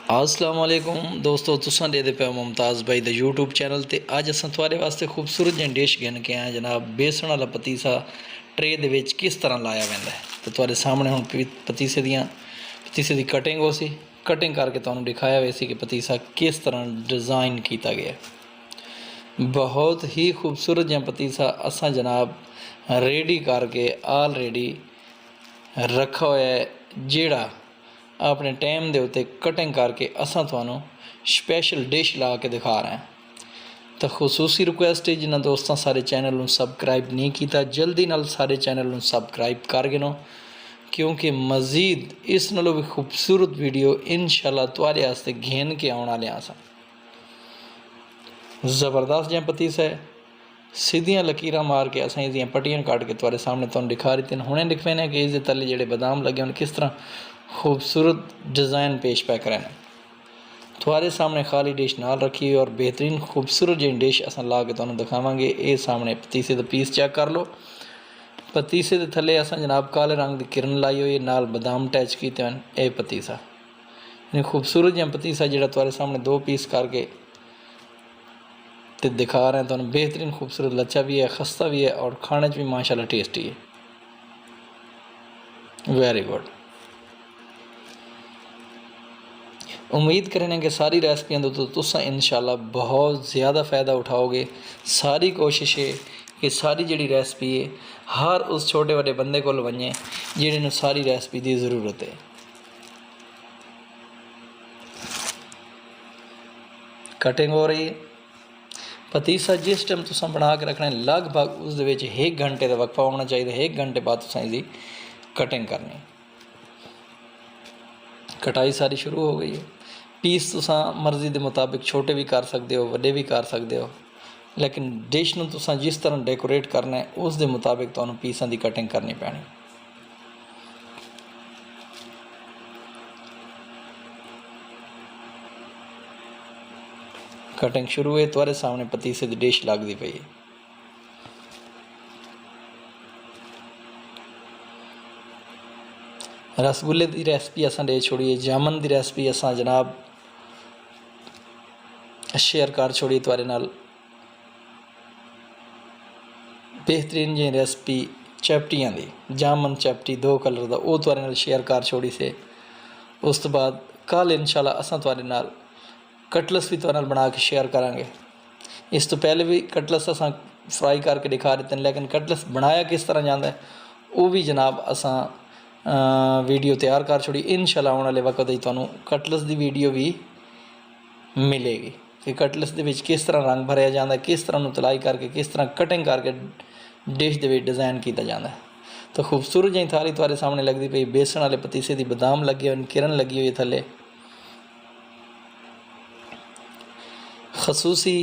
अस्सलाम वालेकुम दोस्तों, तुसां दे पे मुमताज़ भाई द यूट्यूब चैनल ते अज असां तुहाडे वास्ते खूबसूरत जी डिश गिन के आए जनाब। बेसन वाला पतीसा ट्रे दे विच किस तरह लाया वैंदा है तो तुहाडे सामने हुण पतीसे दी कटिंग हो सी कटिंग करके तुहानूं दिखाया वे सी कि पतीसा किस तरह डिज़ाइन किया गया। बहुत ही खूबसूरत जिहा पतीसा असां जनाब रेडी करके ऑलरेडी रखा होया है, जेड़ा अपने टाइम के उत्ते कटिंग करके असां तुहानूं स्पैशल डिश ला के दिखा रहे हैं। तो खसूसी रिक्वेस्ट है जिन्होंने दोस्तों सारे चैनल में सबसक्राइब नहीं किया, जल्दी नाल सारे चैनल में सबसक्राइब कर गिनो, क्योंकि मज़ीद इस नालों भी खूबसूरत वीडियो इंशाल्लाह तुहाडे वास्ते घेन के आने वाले आसां। ज़बरदस्त जिहा पतीसा है, सीधियां लकीर मार के असें इसदियां पट्टियां काट के तुहाडे सामने तुहानूं दिखा रही हैं। हुणे दिख पैने कि इसके तले जिहड़े बादाम लगे होने किस तरह खूबसूरत डिज़ाइन पेश पै करें। तुहाडे सामने खाली डिश नाल रखी हुई और बेहतरीन खूबसूरत जी डिश असां ला के तुहानूं दिखावांगे। ये सामने पतीसे का पीस चेक कर लो। पतीसे के थले असां जनाब काले रंग की किरण लाई हुई नाल बादाम अटैच किए हैं। ये पतीसा यानी खूबसूरत जिहा पतीसा जिहड़ा तुहाडे सामने दो पीस करके ते दिखा रहे हैं तुहानूं। बेहतरीन खूबसूरत लच्छा भी है, खस्ता भी है और खाने भी माशाल्लाह टेस्टी है। Very good. उम्मीद करें कि सारी रेसिपियां तो तुसां इंशाल्लाह बहुत ज़्यादा फ़ायदा उठाओगे। सारी कोशिश है कि सारी जी रेसिपी है हर उस छोटे बड़े बंदे को वजे जिन्हें सारी रेसिपी की ज़रूरत है। कटिंग हो रही है। पतीसा जिस टाइम तुसां बना के रखना है लगभग उस 1 घंटे का वक्फा होना चाहिए। 1 घंटे बाद तुसां इसकी कटिंग करनी। कटाई सारी शुरू हो गई है। पीस तुसां मर्जी के मुताबिक छोटे भी कर सकते हो, वड्डे भी कर सकते हो, लेकिन डिश नूं तुसां जिस तरह डेकोरेट करना है उस दे मुताबिक तुहानूं पीसां की कटिंग करनी पैनी। कटिंग शुरू है, तुहाडे सामने पतीसे की डिश लगती पई है। रसगुल्ले की रेसिपी असां दे छोड़ी है, जामन की रेसिपी असां जनाब शेयर कर छोड़ी तुहाडे नाल। बेहतरीन जी रेसिपी चैपटियां दी, जामन चैपटी 2 कलर का वो तुहाडे नाल शेयर कर छोड़ी से। उस तो बाद कल इंशाल्लाह असां तुहाडे नाल कटलस भी तुहाडे नाल बना के शेयर करांगे। इस तो पहले भी कटलस असां फ्राई करके दिखा देते हैं, लेकिन कटलस बनाया किस तरह जाता है वो भी जनाब असां वीडियो तैयार कर छोड़ी। इंशाल्लाह आने वाले वक्त तुहानूं कटलस की वीडियो भी मिलेगी कि कटलस के विच किस तरह रंग भरया जाता है, किस तरह तलाई करके किस तरह कटिंग करके डिश के डिज़ाइन किया जाता है। तो खूबसूरत जी थाली तुहाडे सामने लगती पई। बेसन वाले पतीसे की बादाम लगे हुए, किरण लगी हुई थले। खसूसी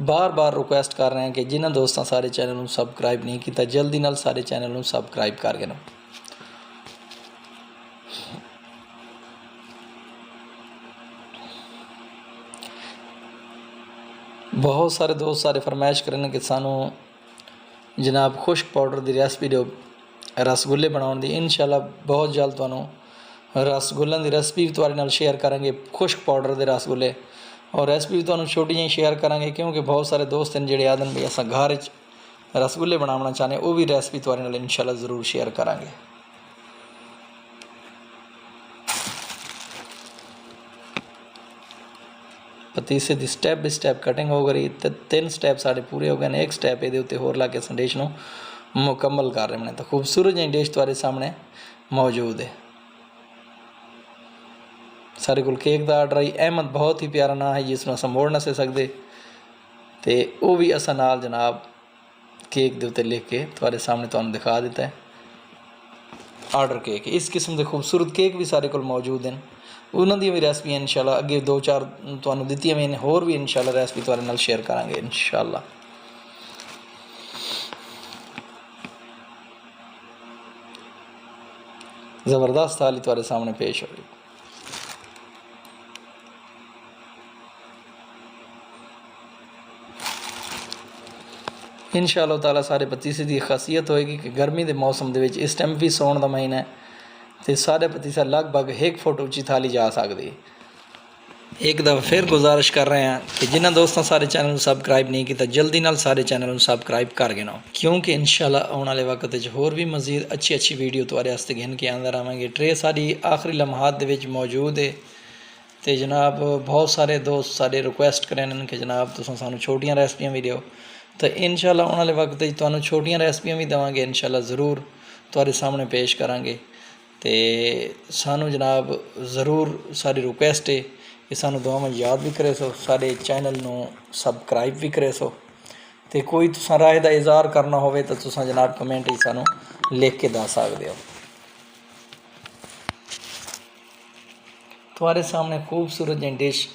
बार बार रिक्वेस्ट कर रहे हैं कि जिन्होंने दोस्तों सारे चैनल में सबसक्राइब नहीं किया जल्दी नाल सारे चैनल में सबसक्राइब कर देना। बहुत सारे दोस्त सारे फरमाइश करें कि सानू जनाब खुश्क पाउडर की रेसिपी दो रसगुल्ले बनाने की। इंशाल्लाह बहुत जल्द तुहानूं रसगुल्लों की रेसिपी भी तुहाडे नाल शेयर करेंगे, खुश्क पाउडर के रसगुल्ले। और रेसिपी भी तुहानूं छोटी जी शेयर करेंगे, क्योंकि बहुत सारे दोस्त हैं जिहड़े आदन भी असां घर रसगुल्ले बनाना चाहते हैं, वो भी रेसिपी तुहाडे नाल इंशाल्लाह ज़रूर शेयर करेंगे। पतीसे की स्टैप बाय स्टैप कटिंग हो गई तो 3 स्टैप साढ़े पूरे हो गए हैं। 1 स्टैप ये उत्ते होर ला के असां डिश नूं मुकम्मल कर रहे हैं। तो खूबसूरत जी डिश तुहाडे सामने मौजूद है। सारे कोल केक का आर्डर आई। अहमद बहुत ही प्यारा नाम है जिसनों असां मोड़ ना सकते, तो वह भी असां नाल जनाब केक के उत्ते लिख के तुहाडे सामने तुहानूं दिखा दिता है। आर्डर केक इस किस्म के खूबसूरत केक भी सारे कोल मौजूद हैं। उन्होंने भी रेसिपियाँ इंशाल्लाह अगे 2-4 तुहानूं दित्तियां भी हैं, होर भी इंशाल्लाह रेसिपी तुहाडे नाल शेयर करांगे इंशाल्लाह। ज़बरदस्त थाली तुहाडे सामने पेश हो रही। इंशाअल्लाह ताला सारे पतीसे की खासियत होएगी कि गर्मी के मौसम के इस टाइम भी सौण का महीना है तो सारे पतीसा लगभग 1 फुट उच्ची थाली जा सकती है। एक दफ़ा फिर गुजारिश कर रहे हैं कि जिन्होंने दोस्तों सारे चैनल सबसक्राइब नहीं किया जल्दी नाल सारे चैनल सबसक्राइब कर गिनो, क्योंकि इंशाल्लाह आने वाले वक्त होर भी मज़ीद अच्छी अच्छी वीडियो तुम्हारे वास्ते गिन के आंदा रहांगे। ट्रे सारी आखिरी लम्हात दे विच मौजूद है। तो जनाब बहुत सारे दोस्त सारे रिक्वेस्ट करें कि जनाब तुम सानू छोटियां रेसिपियाँ भी दिओ, तो इंशाल्लाह आने वाले वक्त तुहानू छोटियां रेसिपियाँ भी देवांगे, इंशाल्लाह ज़रूर तुम्हारे सामने पेश करांगे। तो सानू जनाब ज़रूर सारी रिक्वेस्ट है कि सानू दुआ में याद भी करे सो, सारे चैनल नू सबसक्राइब भी करे सो। तो कोई तुसा राय का इज़हार करना होवे तो तुसा जनाब कमेंट सानू लिख के दस सकते हो। तुम्हारे सामने खूबसूरत जी डिश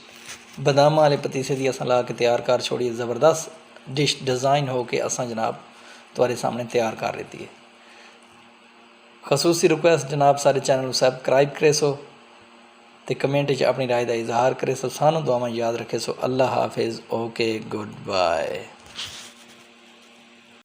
बादाम वाले पतीसे की असा ला के तैयार कर छोड़ी, ज़बरदस्त डिश डिज़ाइन हो के असा जनाब तुम्हारे सामने तैयार कर देती है। खसूसी रिक्वेस्ट जनाब सारे चैनल सबसक्राइब करे सो, तो कमेंट अपनी राय का इजहार करे सो, सानू दुआवां याद रखे सो। अल्लाह हाफिज़, ओके, गुड बाय।